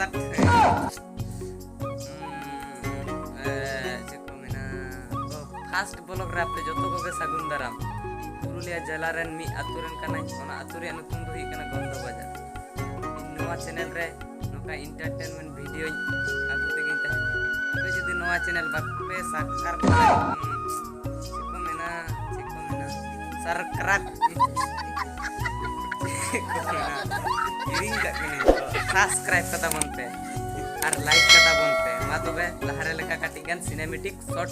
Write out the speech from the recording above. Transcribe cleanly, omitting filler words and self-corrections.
ᱥᱟᱴ ᱪᱮᱫ ᱠᱚ ᱢᱮᱱᱟ ᱯᱷᱟᱥᱴ ᱵᱞᱚᱜ ᱨᱮ ᱟᱯᱮ ᱡᱚᱛᱚ ᱠᱚᱜᱮ ᱥᱟᱹᱜᱩᱱ ᱫᱟᱨᱟᱢ ᱯᱩᱨᱩᱞᱤᱭᱟᱹ ᱡᱮᱞᱟ ᱨᱮᱱ ᱢᱤᱫ ᱟᱹᱛᱩ ᱨᱮᱱ ᱠᱟᱱᱟᱧ ᱚᱱᱟ ᱟᱹᱛᱩ ᱨᱮᱭᱟᱜ ᱧᱩᱛᱩᱢ ᱫᱚ ᱦᱩᱭᱩᱜ ᱠᱟᱱᱟ ᱜᱚᱱᱫᱚ ᱵᱟᱡᱟᱨ ᱤᱧ ᱱᱚᱣᱟ ᱪᱮᱱᱮᱞ ᱨᱮ ᱱᱚᱝᱠᱟ ᱤᱱᱴᱟᱨᱴᱮᱱᱢᱮᱱᱴ ᱵᱷᱤᱰᱤᱭᱳᱧ ᱟᱹᱜᱩ ᱛᱮᱜᱮᱧ ᱛᱟᱦᱮᱸ ᱟᱯᱮ ᱡᱩᱫᱤ ᱱᱚᱣᱟ ᱪᱮᱱᱮᱞ ᱵᱟᱯᱮ ᱥᱟᱵᱥᱠᱨᱟᱭᱤᱵ ᱥᱟᱨᱠᱨᱟᱠ ᱠᱤᱨᱤᱧ ᱠᱟᱜ ᱠᱟᱹᱱᱟᱹᱧ ᱛᱚ ᱥᱟᱵᱥᱠᱨᱟᱭᱤᱵ ᱠᱟᱛᱟ ᱵᱚᱱ ᱯᱮ ᱟᱨ ᱞᱟइक ᱠᱟᱛᱟ ᱵᱚᱱ ᱯᱮ ᱢᱟ ᱛᱚᱵᱮ ᱞᱟᱦᱟᱨᱮ ᱞᱮᱠᱟ ᱠᱟᱹᱴᱤᱡ ᱜᱟᱱ ᱥᱤᱱᱮᱢᱮᱴᱤक ᱥᱚᱴ